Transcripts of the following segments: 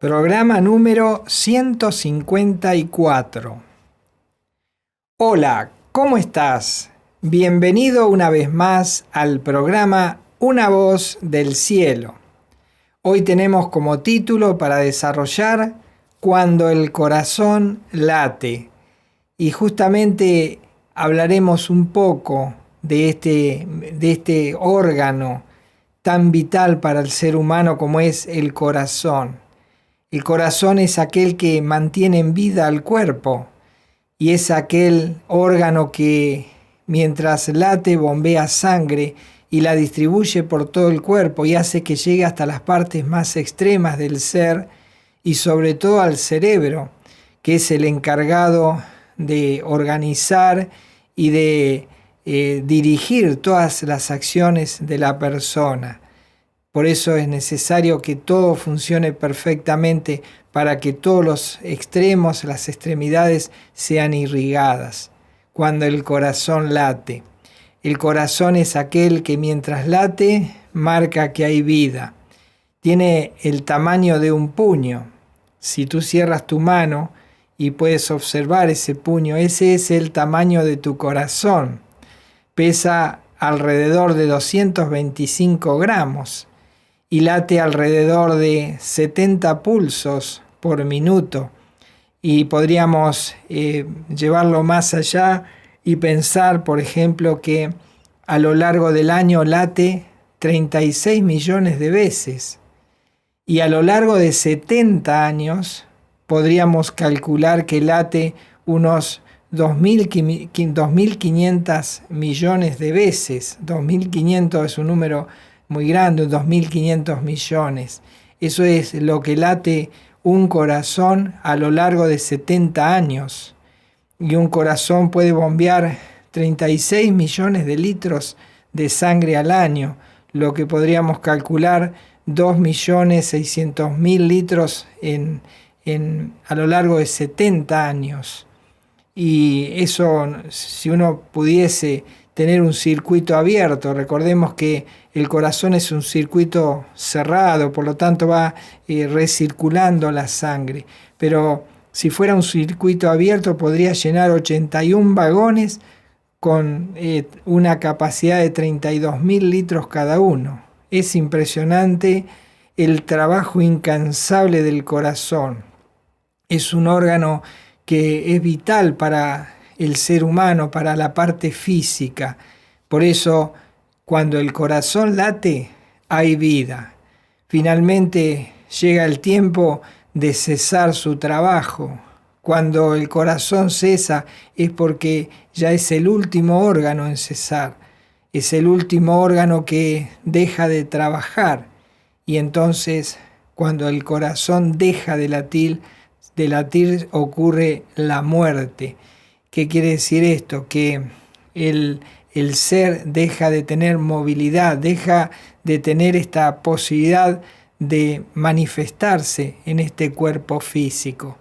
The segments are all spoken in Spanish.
Programa número 154. Hola, ¿cómo estás? Bienvenido una vez más al programa Una voz del cielo. Hoy tenemos como título para desarrollar Cuando el corazón late. Y justamente hablaremos un poco de este órgano tan vital para el ser humano como es el corazón. El corazón es aquel que mantiene en vida al cuerpo y es aquel órgano que mientras late bombea sangre y la distribuye por todo el cuerpo y hace que llegue hasta las partes más extremas del ser y sobre todo al cerebro, que es el encargado de organizar y de dirigir todas las acciones de la persona. Por eso es necesario que todo funcione perfectamente para que todos los extremos, las extremidades sean irrigadas. Cuando el corazón late. El corazón es aquel que mientras late marca que hay vida. Tiene el tamaño de un puño. Si tú cierras tu mano y puedes observar ese puño, ese es el tamaño de tu corazón. Pesa alrededor de 225 gramos. Y late alrededor de 70 pulsos por minuto. Y podríamos llevarlo más allá y pensar, por ejemplo, que a lo largo del año late 36 millones de veces. Y a lo largo de 70 años podríamos calcular que late unos 2.500 millones de veces. 2.500 es un número muy grande, 2.500 millones. Eso es lo que late un corazón a lo largo de 70 años. Y un corazón puede bombear 36 millones de litros de sangre al año, lo que podríamos calcular 2.600.000 litros a lo largo de 70 años. Y eso, si uno pudiese tener un circuito abierto, recordemos que el corazón es un circuito cerrado, por lo tanto va recirculando la sangre, pero si fuera un circuito abierto podría llenar 81 vagones con una capacidad de 32.000 litros cada uno. Es impresionante el trabajo incansable del corazón. Es un órgano que es vital para el ser humano, para la parte física. Por eso, cuando el corazón late, hay vida. Finalmente llega el tiempo de cesar su trabajo. Cuando el corazón cesa es porque ya es el último órgano en cesar. Es el último órgano que deja de trabajar. Y entonces, cuando el corazón deja de latir ocurre la muerte. ¿Qué quiere decir esto? Que el ser deja de tener movilidad, deja de tener esta posibilidad de manifestarse en este cuerpo físico.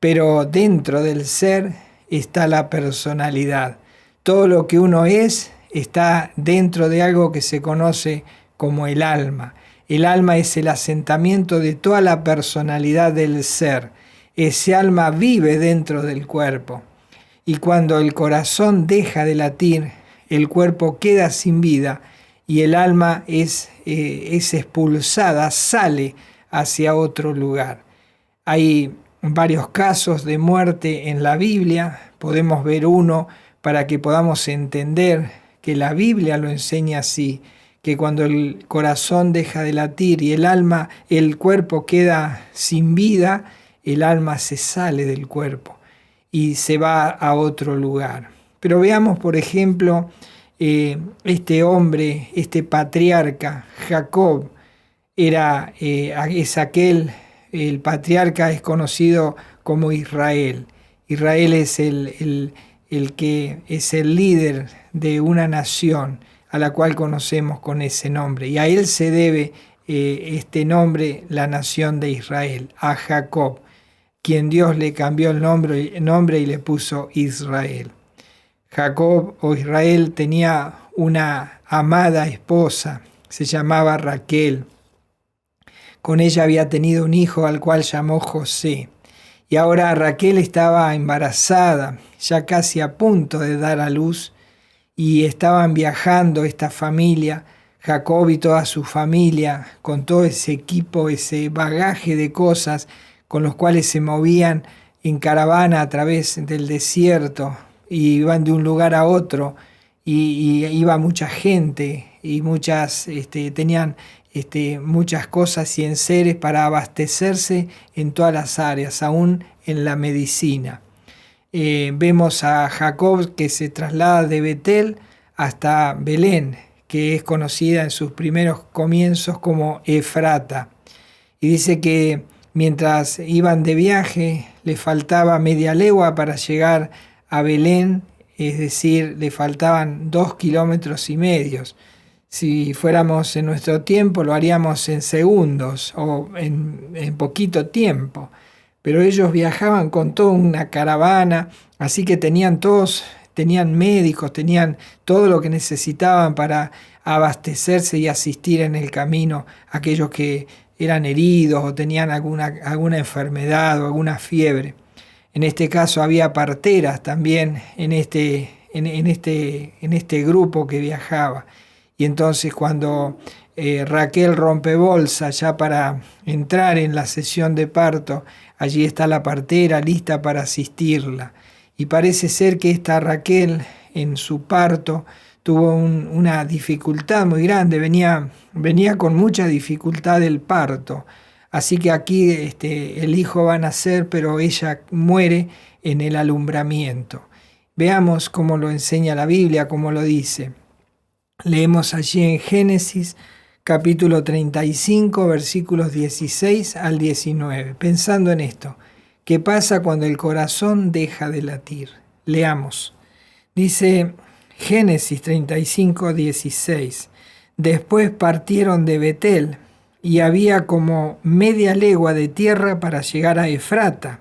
Pero dentro del ser está la personalidad. Todo lo que uno es está dentro de algo que se conoce como el alma. El alma es el asentamiento de toda la personalidad del ser. Ese alma vive dentro del cuerpo. Y cuando el corazón deja de latir, el cuerpo queda sin vida y el alma es expulsada, sale hacia otro lugar. Hay varios casos de muerte en la Biblia. Podemos ver uno para que podamos entender que la Biblia lo enseña así, que cuando el corazón deja de latir y el cuerpo queda sin vida, el alma se sale del cuerpo y se va a otro lugar. Pero veamos, por ejemplo, este hombre, este patriarca, Jacob, el patriarca es conocido como Israel. Israel es el que es el líder de una nación a la cual conocemos con ese nombre. Y a él se debe este nombre, la nación de Israel, a Jacob, quien Dios le cambió el nombre y le puso Israel. Jacob o Israel tenía una amada esposa, se llamaba Raquel. Con ella había tenido un hijo al cual llamó José. Y ahora Raquel estaba embarazada, ya casi a punto de dar a luz, y estaban viajando esta familia, Jacob y toda su familia, con todo ese equipo, ese bagaje de cosas con los cuales se movían en caravana a través del desierto, y iban de un lugar a otro, y iba mucha gente, y tenían muchas cosas y enseres para abastecerse en todas las áreas, aún en la medicina. Vemos a Jacob que se traslada de Betel hasta Belén, que es conocida en sus primeros comienzos como Efrata. Y dice que mientras iban de viaje le faltaba media legua para llegar a Belén, es decir, le faltaban 2,5 kilómetros. Si fuéramos en nuestro tiempo lo haríamos en segundos o en poquito tiempo. Pero ellos viajaban con toda una caravana, así que tenían médicos, tenían todo lo que necesitaban para abastecerse y asistir en el camino a aquellos que eran heridos o tenían alguna enfermedad o alguna fiebre. En este caso había parteras también en este grupo que viajaba. Y entonces cuando Raquel rompe bolsa ya para entrar en la sesión de parto, allí está la partera lista para asistirla. Y parece ser que esta Raquel en su parto tuvo una dificultad muy grande, venía con mucha dificultad el parto. Así que aquí el hijo va a nacer, pero ella muere en el alumbramiento. Veamos cómo lo enseña la Biblia, cómo lo dice. Leemos allí en Génesis capítulo 35, versículos 16 al 19. Pensando en esto, ¿qué pasa cuando el corazón deja de latir? Leamos. Dice Génesis 35, 16. Después partieron de Betel, y había como media legua de tierra para llegar a Efrata,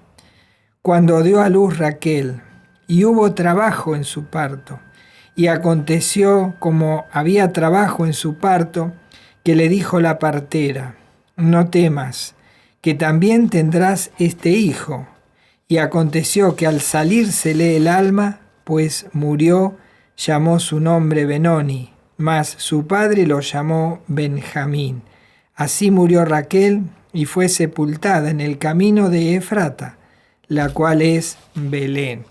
cuando dio a luz Raquel, y hubo trabajo en su parto. Y aconteció, como había trabajo en su parto, que le dijo la partera: no temas, que también tendrás este hijo. Y aconteció que al salírsele el alma, pues murió, llamó su nombre Benoni, mas su padre lo llamó Benjamín. Así murió Raquel y fue sepultada en el camino de Efrata, la cual es Belén.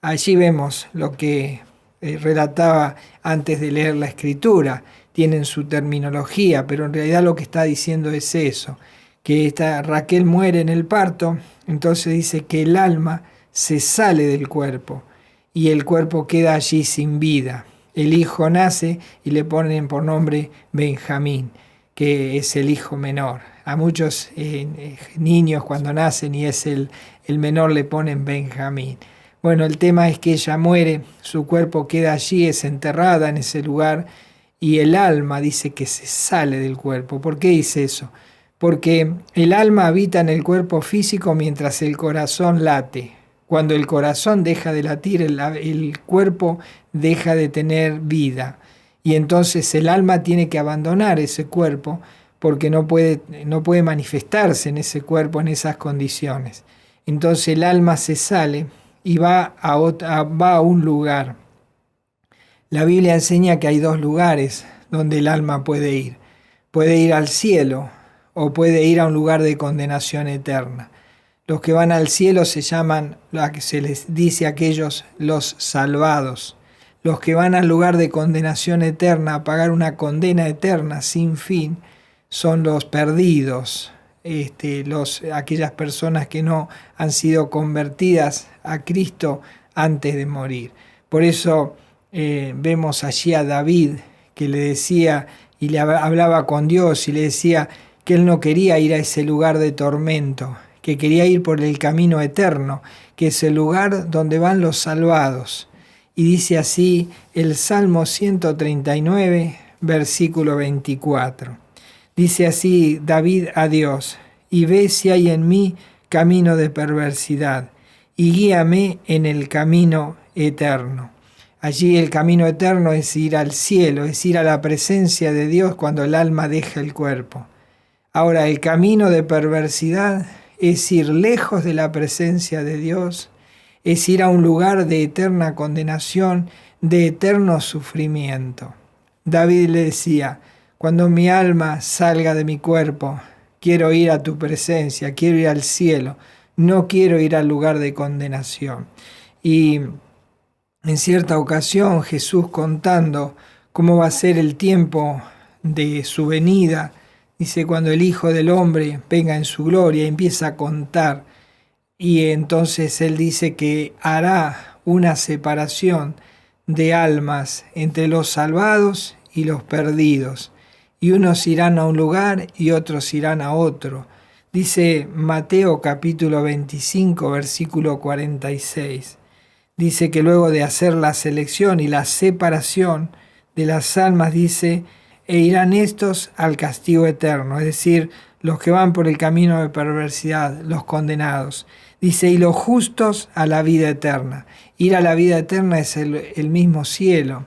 Allí vemos lo que relataba antes de leer la escritura. Tienen su terminología, pero en realidad lo que está diciendo es eso, que esta Raquel muere en el parto, entonces dice que el alma se sale del cuerpo y el cuerpo queda allí sin vida. El hijo nace y le ponen por nombre Benjamín, que es el hijo menor. A muchos niños cuando nacen y es el menor le ponen Benjamín. Bueno, el tema es que ella muere, su cuerpo queda allí, es enterrada en ese lugar, y el alma dice que se sale del cuerpo. ¿Por qué dice eso? Porque el alma habita en el cuerpo físico mientras el corazón late. Cuando el corazón deja de latir, el cuerpo deja de tener vida. Y entonces el alma tiene que abandonar ese cuerpo porque no puede manifestarse en ese cuerpo en esas condiciones. Entonces el alma se sale y va a un lugar. La Biblia enseña que hay 2 lugares donde el alma puede ir. Puede ir al cielo o puede ir a un lugar de condenación eterna. Los que van al cielo se llaman, se les dice a aquellos, los salvados. Los que van al lugar de condenación eterna, a pagar una condena eterna sin fin, son los perdidos. Aquellas personas que no han sido convertidas a Cristo antes de morir. Por eso vemos allí a David que le decía y le hablaba con Dios y le decía que él no quería ir a ese lugar de tormento, que quería ir por el camino eterno, que es el lugar donde van los salvados. Y dice así el Salmo 139, versículo 24. Dice así David a Dios: y ve si hay en mí camino de perversidad, y guíame en el camino eterno. Allí el camino eterno es ir al cielo, es ir a la presencia de Dios cuando el alma deja el cuerpo. Ahora, el camino de perversidad es ir lejos de la presencia de Dios, es ir a un lugar de eterna condenación, de eterno sufrimiento. David le decía, cuando mi alma salga de mi cuerpo, quiero ir a tu presencia, quiero ir al cielo, no quiero ir al lugar de condenación. Y en cierta ocasión Jesús, contando cómo va a ser el tiempo de su venida, dice, cuando el Hijo del Hombre venga en su gloria, empieza a contar, y entonces él dice que hará una separación de almas entre los salvados y los perdidos, y unos irán a un lugar y otros irán a otro. Dice Mateo capítulo 25, versículo 46. Dice que luego de hacer la selección y la separación de las almas, dice, e irán estos al castigo eterno, es decir, los que van por el camino de perversidad, los condenados. Dice, y los justos a la vida eterna. Ir a la vida eterna es el mismo cielo,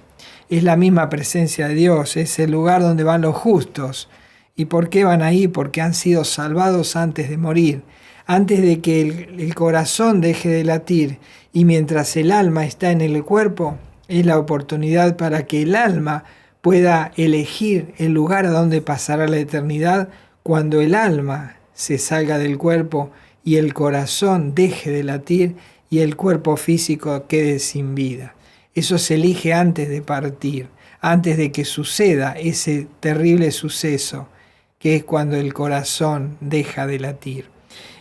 es la misma presencia de Dios, es el lugar donde van los justos. ¿Y por qué van ahí? Porque han sido salvados antes de morir, antes de que el corazón deje de latir, y mientras el alma está en el cuerpo, es la oportunidad para que el alma pueda elegir el lugar a donde pasará la eternidad cuando el alma se salga del cuerpo y el corazón deje de latir y el cuerpo físico quede sin vida. Eso se elige antes de partir, antes de que suceda ese terrible suceso, que es cuando el corazón deja de latir.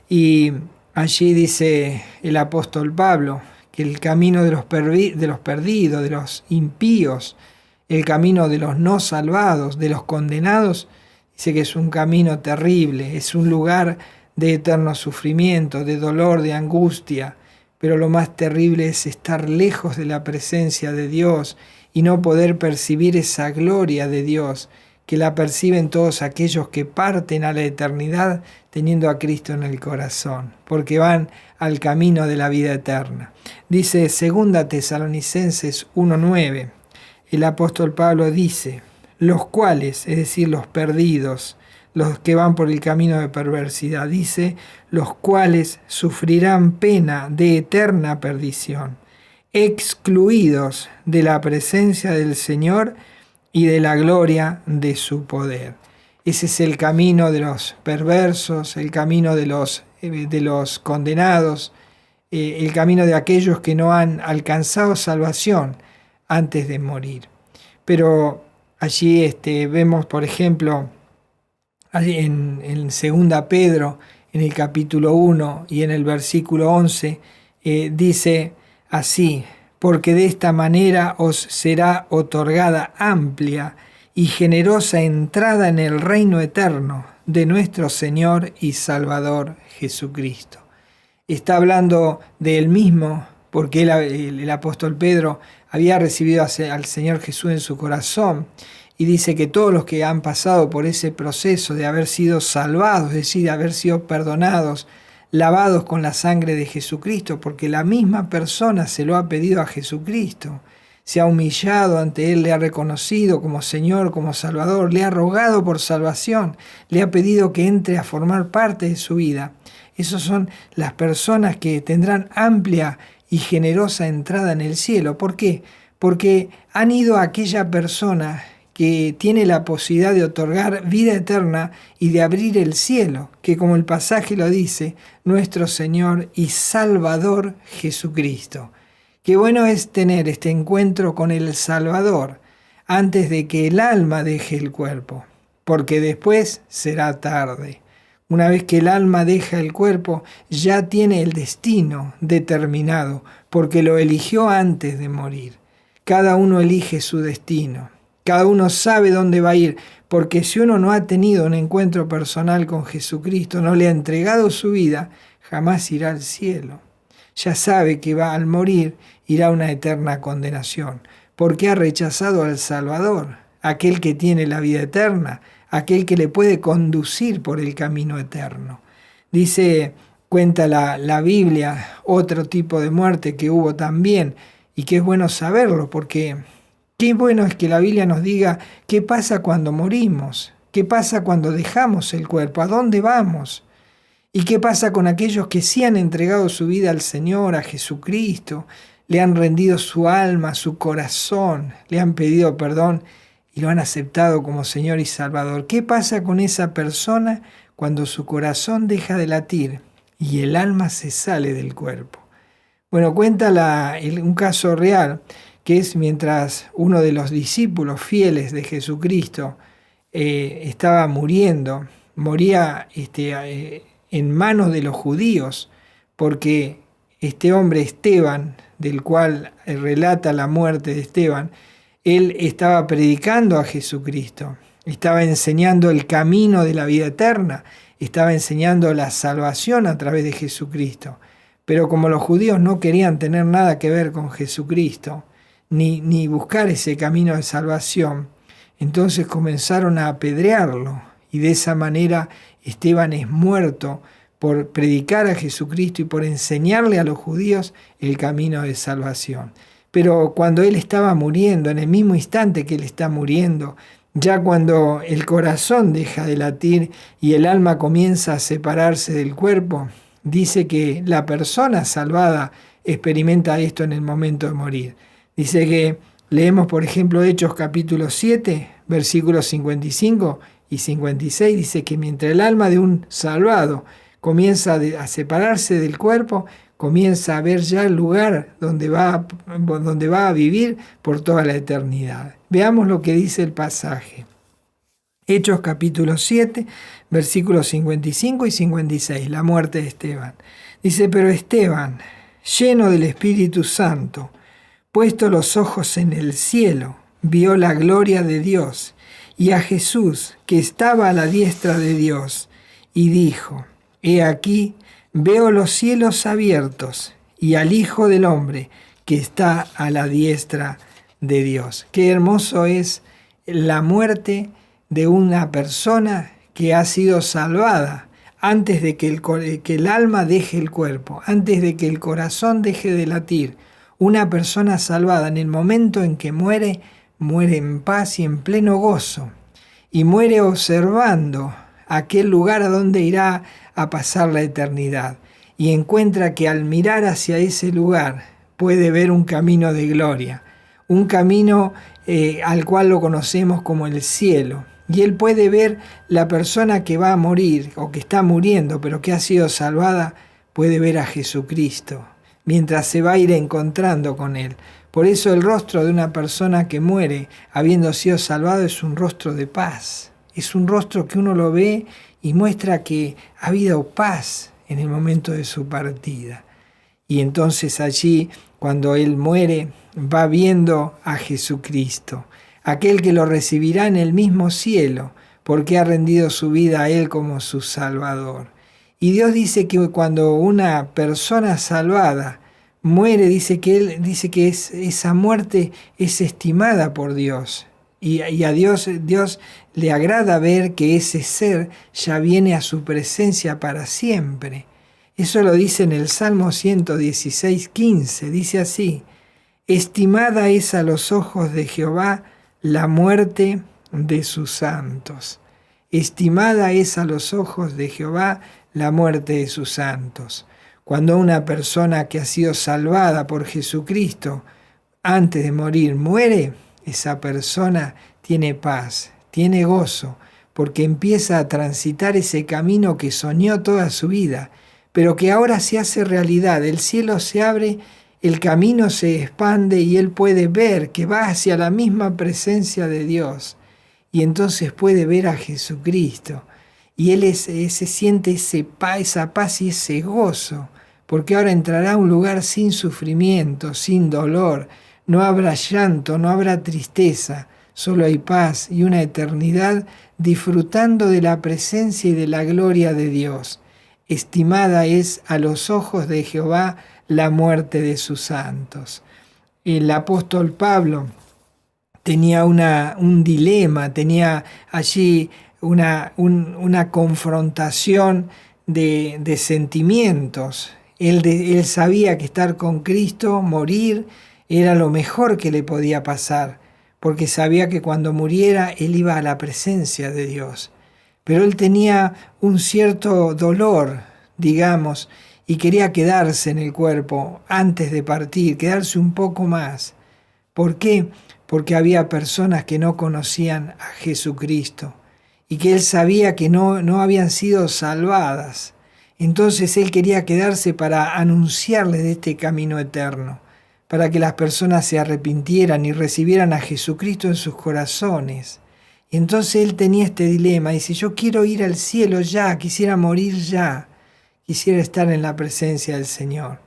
Y allí dice el apóstol Pablo que el camino de los perdidos, de los impíos, el camino de los no salvados, de los condenados, dice que es un camino terrible, es un lugar de eterno sufrimiento, de dolor, de angustia, pero lo más terrible es estar lejos de la presencia de Dios y no poder percibir esa gloria de Dios, que la perciben todos aquellos que parten a la eternidad teniendo a Cristo en el corazón, porque van al camino de la vida eterna. Dice 2 Tesalonicenses 1:9, el apóstol Pablo dice, los cuales, es decir, los perdidos, los que van por el camino de perversidad, dice, los cuales sufrirán pena de eterna perdición, excluidos de la presencia del Señor y de la gloria de su poder. Ese es el camino de los perversos, el camino de los condenados, el camino de aquellos que no han alcanzado salvación antes de morir. Pero allí vemos, por ejemplo, en 2 Pedro, en el capítulo 1 y en el versículo 11, dice así, porque de esta manera os será otorgada amplia y generosa entrada en el reino eterno de nuestro Señor y Salvador Jesucristo. Está hablando de él mismo, porque el apóstol Pedro había recibido al Señor Jesús en su corazón, y dice que todos los que han pasado por ese proceso de haber sido salvados, es decir, de haber sido perdonados, lavados con la sangre de Jesucristo, porque la misma persona se lo ha pedido a Jesucristo, se ha humillado ante Él, le ha reconocido como Señor, como Salvador, le ha rogado por salvación, le ha pedido que entre a formar parte de su vida. Esas son las personas que tendrán amplia y generosa entrada en el cielo. ¿Por qué? Porque han ido a aquella persona que tiene la posibilidad de otorgar vida eterna y de abrir el cielo, que como el pasaje lo dice, nuestro Señor y Salvador Jesucristo. Qué bueno es tener este encuentro con el Salvador antes de que el alma deje el cuerpo, porque después será tarde. Una vez que el alma deja el cuerpo, ya tiene el destino determinado, porque lo eligió antes de morir. Cada uno elige su destino. Cada uno sabe dónde va a ir, porque si uno no ha tenido un encuentro personal con Jesucristo, no le ha entregado su vida, jamás irá al cielo. Ya sabe que va al morir, irá a una eterna condenación, porque ha rechazado al Salvador, aquel que tiene la vida eterna, aquel que le puede conducir por el camino eterno. Cuenta la Biblia, otro tipo de muerte que hubo también, y que es bueno saberlo, porque qué bueno es que la Biblia nos diga qué pasa cuando morimos, ¿Qué pasa cuando dejamos el cuerpo? ¿A dónde vamos? ¿Y qué pasa con aquellos que sí han entregado su vida al Señor, a Jesucristo? Le han rendido su alma, su corazón, le han pedido perdón y lo han aceptado como Señor y Salvador. ¿Qué pasa con esa persona cuando su corazón deja de latir y el alma se sale del cuerpo? Bueno, cuenta un caso real, que es mientras uno de los discípulos fieles de Jesucristo estaba muriendo, moría en manos de los judíos, porque este hombre Esteban, del cual relata la muerte de Esteban, él estaba predicando a Jesucristo, estaba enseñando el camino de la vida eterna, estaba enseñando la salvación a través de Jesucristo. Pero como los judíos no querían tener nada que ver con Jesucristo, ni buscar ese camino de salvación, entonces comenzaron a apedrearlo, y de esa manera Esteban es muerto por predicar a Jesucristo y por enseñarle a los judíos el camino de salvación. Pero cuando él estaba muriendo, en el mismo instante que él está muriendo, ya cuando el corazón deja de latir y el alma comienza a separarse del cuerpo, dice que la persona salvada experimenta esto en el momento de morir. Dice que leemos, por ejemplo, Hechos capítulo 7, versículos 55 y 56, dice que mientras el alma de un salvado comienza a separarse del cuerpo, comienza a ver ya el lugar donde va a vivir por toda la eternidad. Veamos lo que dice el pasaje. Hechos capítulo 7, versículos 55 y 56, la muerte de Esteban. Dice, pero Esteban, lleno del Espíritu Santo, puesto los ojos en el cielo, vio la gloria de Dios y a Jesús, que estaba a la diestra de Dios, y dijo, he aquí, veo los cielos abiertos y al Hijo del Hombre, que está a la diestra de Dios. Qué hermoso es la muerte de una persona que ha sido salvada antes de que el alma deje el cuerpo, antes de que el corazón deje de latir. Una persona salvada en el momento en que muere, muere en paz y en pleno gozo, y muere observando aquel lugar a donde irá a pasar la eternidad, y encuentra que al mirar hacia ese lugar puede ver un camino de gloria, un camino al cual lo conocemos como el cielo. Y él puede ver la persona que va a morir o que está muriendo, pero que ha sido salvada, puede ver a Jesucristo, mientras se va a ir encontrando con él. Por eso el rostro de una persona que muere habiendo sido salvado es un rostro de paz. Es un rostro que uno lo ve y muestra que ha habido paz en el momento de su partida. Y entonces allí, cuando él muere, va viendo a Jesucristo, aquel que lo recibirá en el mismo cielo, porque ha rendido su vida a él como su Salvador. Y Dios dice que cuando una persona salvada muere, dice que esa muerte es estimada por Dios. Y a Dios le agrada ver que ese ser ya viene a su presencia para siempre. Eso lo dice en el Salmo 116, 15. Dice así, estimada es a los ojos de Jehová la muerte de sus santos. Estimada es a los ojos de Jehová la muerte de sus santos. Cuando una persona que ha sido salvada por Jesucristo antes de morir muere, esa persona tiene paz, tiene gozo, porque empieza a transitar ese camino que soñó toda su vida, pero que ahora se hace realidad. El cielo se abre, el camino se expande y él puede ver que va hacia la misma presencia de Dios. Y entonces puede ver a Jesucristo. Y él se siente esa paz y ese gozo, porque ahora entrará a un lugar sin sufrimiento, sin dolor. No habrá llanto, no habrá tristeza, solo hay paz y una eternidad disfrutando de la presencia y de la gloria de Dios. Estimada es a los ojos de Jehová la muerte de sus santos. El apóstol Pablo tenía un dilema, tenía allí una confrontación de sentimientos. Él sabía que estar con Cristo, morir, era lo mejor que le podía pasar, porque sabía que cuando muriera él iba a la presencia de Dios. Pero él tenía un cierto dolor, digamos, y quería quedarse en el cuerpo antes de partir, quedarse un poco más. ¿Por qué? Porque había personas que no conocían a Jesucristo y que él sabía que no habían sido salvadas. Entonces él quería quedarse para anunciarles de este camino eterno, para que las personas se arrepintieran y recibieran a Jesucristo en sus corazones. Y entonces él tenía este dilema, dice, yo quiero ir al cielo ya, quisiera morir ya, quisiera estar en la presencia del Señor.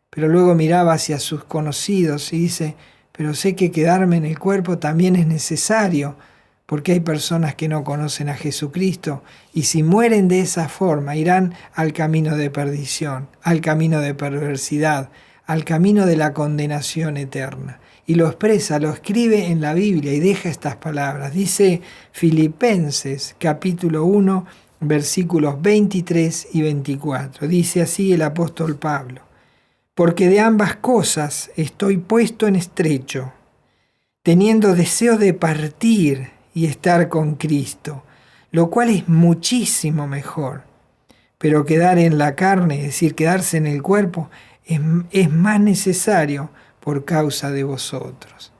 Pero luego miraba hacia sus conocidos y dice, pero sé que quedarme en el cuerpo también es necesario, porque hay personas que no conocen a Jesucristo y si mueren de esa forma irán al camino de perdición, al camino de perversidad, al camino de la condenación eterna. Y lo expresa, lo escribe en la Biblia y deja estas palabras. Dice Filipenses capítulo 1, versículos 23 y 24. Dice así el apóstol Pablo. Porque de ambas cosas estoy puesto en estrecho, teniendo deseo de partir y estar con Cristo, lo cual es muchísimo mejor. Pero quedar en la carne, es decir, quedarse en el cuerpo, es más necesario por causa de vosotros.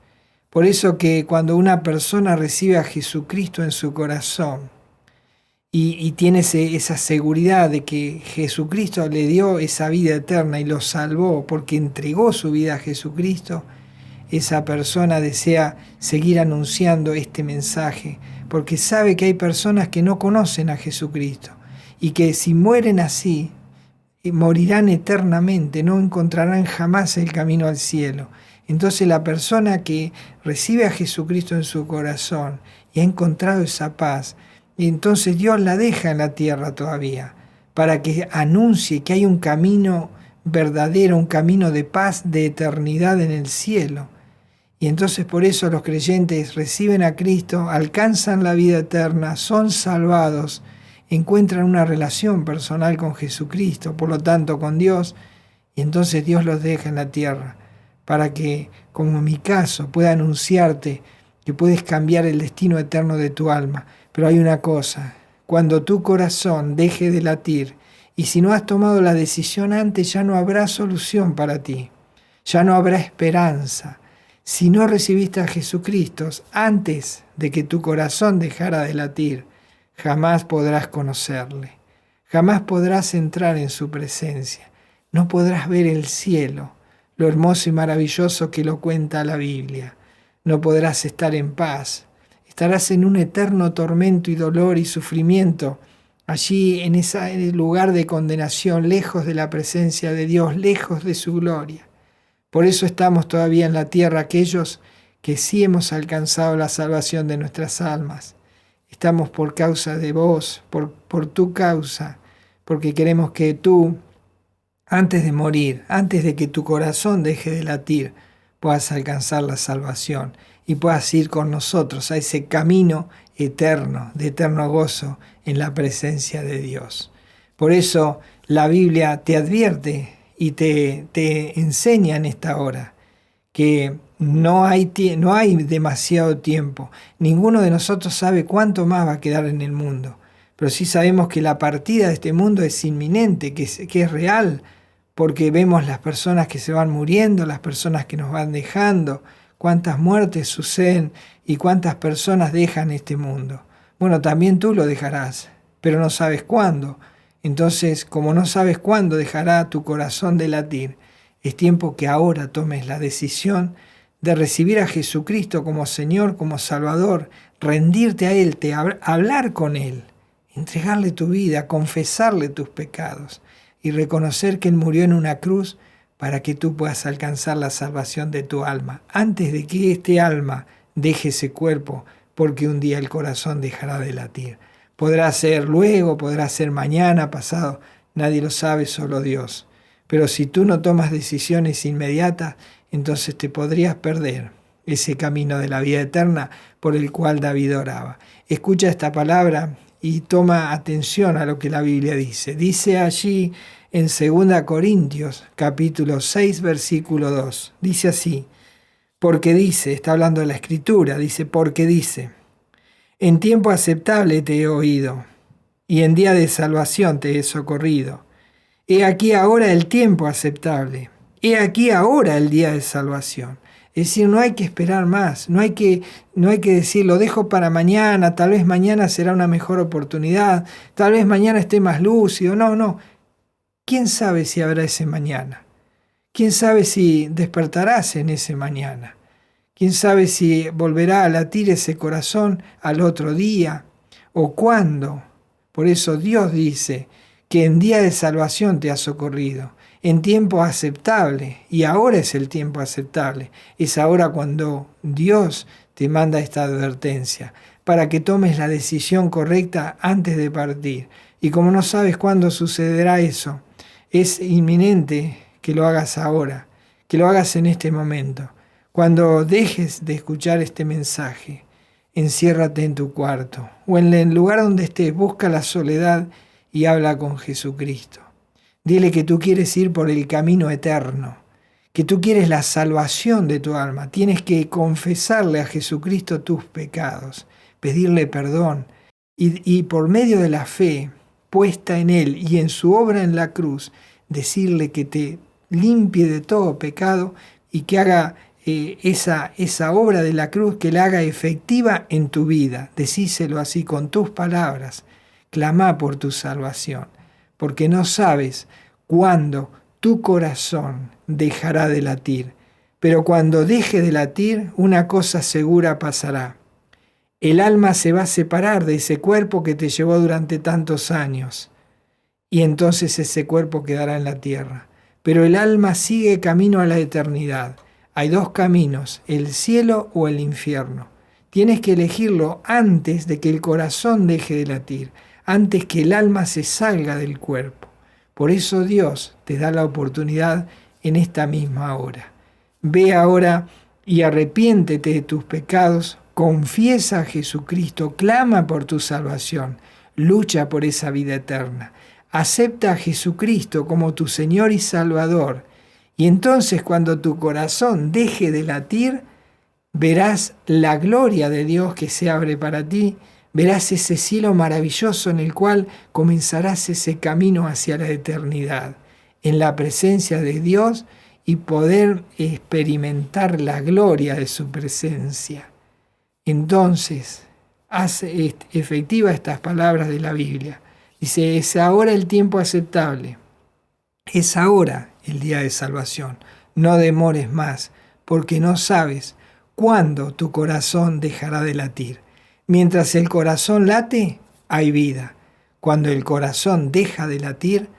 Por eso que cuando una persona recibe a Jesucristo en su corazón y tiene esa seguridad de que Jesucristo le dio esa vida eterna y lo salvó porque entregó su vida a Jesucristo, esa persona desea seguir anunciando este mensaje porque sabe que hay personas que no conocen a Jesucristo y que si mueren así, morirán eternamente, no encontrarán jamás el camino al cielo. Entonces la persona que recibe a Jesucristo en su corazón y ha encontrado esa paz, entonces Dios la deja en la tierra todavía, para que anuncie que hay un camino verdadero, un camino de paz, de eternidad en el cielo. Y entonces por eso los creyentes reciben a Cristo, alcanzan la vida eterna, son salvados, encuentran una relación personal con Jesucristo, por lo tanto con Dios, y entonces Dios los deja en la tierra, para que, como en mi caso, pueda anunciarte que puedes cambiar el destino eterno de tu alma. Pero hay una cosa, cuando tu corazón deje de latir, y si no has tomado la decisión antes, ya no habrá solución para ti, ya no habrá esperanza. Si no recibiste a Jesucristo antes de que tu corazón dejara de latir, jamás podrás conocerle, jamás podrás entrar en su presencia, no podrás ver el cielo, lo hermoso y maravilloso que lo cuenta la Biblia, no podrás estar en paz, estarás en un eterno tormento y dolor y sufrimiento, allí en ese lugar de condenación, lejos de la presencia de Dios, lejos de su gloria. Por eso estamos todavía en la tierra aquellos que sí hemos alcanzado la salvación de nuestras almas. Estamos por causa de vos, por tu causa, porque queremos que tú, antes de morir, antes de que tu corazón deje de latir, puedas alcanzar la salvación y puedas ir con nosotros a ese camino eterno, de eterno gozo en la presencia de Dios. Por eso la Biblia te advierte y te enseña en esta hora que no hay demasiado tiempo. Ninguno de nosotros sabe cuánto más va a quedar en el mundo. Pero sí sabemos que la partida de este mundo es inminente, que es real, porque vemos las personas que se van muriendo, las personas que nos van dejando, cuántas muertes suceden y cuántas personas dejan este mundo. Bueno, también tú lo dejarás, pero no sabes cuándo. Entonces, como no sabes cuándo dejará tu corazón de latir, es tiempo que ahora tomes la decisión de recibir a Jesucristo como Señor, como Salvador, rendirte a Él, hablar con Él, entregarle tu vida, confesarle tus pecados y reconocer que Él murió en una cruz para que tú puedas alcanzar la salvación de tu alma, antes de que este alma deje ese cuerpo, porque un día el corazón dejará de latir. Podrá ser luego, podrá ser mañana, pasado, nadie lo sabe, solo Dios. Pero si tú no tomas decisiones inmediatas, entonces te podrías perder ese camino de la vida eterna por el cual David oraba. Escucha esta palabra y toma atención a lo que la Biblia dice. Dice allí en 2 Corintios, capítulo 6, versículo 2. Dice así: Porque dice, está hablando de la Escritura, dice, porque dice, en tiempo aceptable te he oído, y en día de salvación te he socorrido. He aquí ahora el tiempo aceptable, he aquí ahora el día de salvación. Es decir, no hay que esperar más, no hay que decir, lo dejo para mañana, tal vez mañana será una mejor oportunidad, tal vez mañana esté más lúcido. No. ¿Quién sabe si habrá ese mañana? ¿Quién sabe si despertarás en ese mañana? ¿Quién sabe si volverá a latir ese corazón al otro día? ¿O cuándo? Por eso Dios dice que en día de salvación te ha socorrido, en tiempo aceptable, y ahora es el tiempo aceptable. Es ahora cuando Dios te manda esta advertencia, para que tomes la decisión correcta antes de partir. Y como no sabes cuándo sucederá eso, es inminente que lo hagas ahora, que lo hagas en este momento. Cuando dejes de escuchar este mensaje, enciérrate en tu cuarto o en el lugar donde estés, busca la soledad y habla con Jesucristo. Dile que tú quieres ir por el camino eterno, que tú quieres la salvación de tu alma. Tienes que confesarle a Jesucristo tus pecados, pedirle perdón y por medio de la fe puesta en Él y en su obra en la cruz, decirle que te limpie de todo pecado y que haga esa obra de la cruz, que la haga efectiva en tu vida. Decíselo así con tus palabras. Clamá por tu salvación, porque no sabes cuándo tu corazón dejará de latir. Pero cuando deje de latir, una cosa segura pasará. El alma se va a separar de ese cuerpo que te llevó durante tantos años, y entonces ese cuerpo quedará en la tierra. Pero el alma sigue camino a la eternidad. Hay dos caminos, el cielo o el infierno. Tienes que elegirlo antes de que el corazón deje de latir, antes que el alma se salga del cuerpo. Por eso Dios te da la oportunidad en esta misma hora. Ve ahora y arrepiéntete de tus pecados, confiesa a Jesucristo, clama por tu salvación, lucha por esa vida eterna. Acepta a Jesucristo como tu Señor y Salvador. Y entonces cuando tu corazón deje de latir, verás la gloria de Dios que se abre para ti, verás ese cielo maravilloso en el cual comenzarás ese camino hacia la eternidad, en la presencia de Dios y poder experimentar la gloria de su presencia. Entonces, haz efectiva estas palabras de la Biblia. Dice, es ahora el tiempo aceptable, es ahora el día de salvación. No demores más, porque no sabes cuándo tu corazón dejará de latir. Mientras el corazón late, hay vida. Cuando el corazón deja de latir,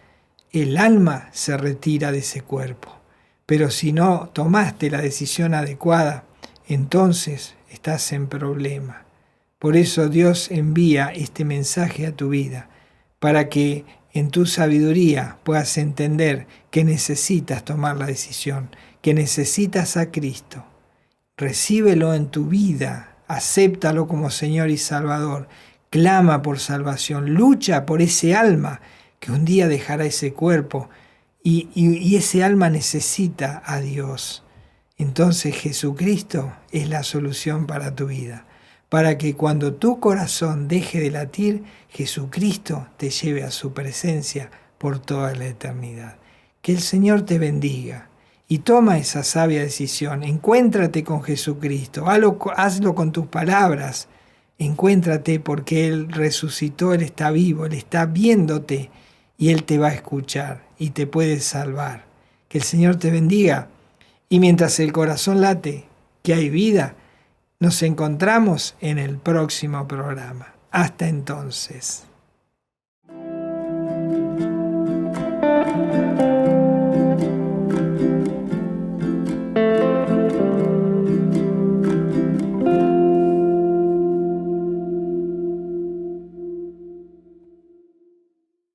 el alma se retira de ese cuerpo. Pero si no tomaste la decisión adecuada, entonces estás en problema. Por eso Dios envía este mensaje a tu vida, para que en tu sabiduría puedas entender que necesitas tomar la decisión, que necesitas a Cristo. Recíbelo en tu vida, acéptalo como Señor y Salvador, clama por salvación, lucha por ese alma que un día dejará ese cuerpo y ese alma necesita a Dios. Entonces Jesucristo es la solución para tu vida, para que cuando tu corazón deje de latir, Jesucristo te lleve a su presencia por toda la eternidad. Que el Señor te bendiga y toma esa sabia decisión. Encuéntrate con Jesucristo, hazlo con tus palabras. Encuéntrate porque Él resucitó, Él está vivo, Él está viéndote y Él te va a escuchar y te puede salvar. Que el Señor te bendiga y mientras el corazón late, que hay vida, nos encontramos en el próximo programa. Hasta entonces.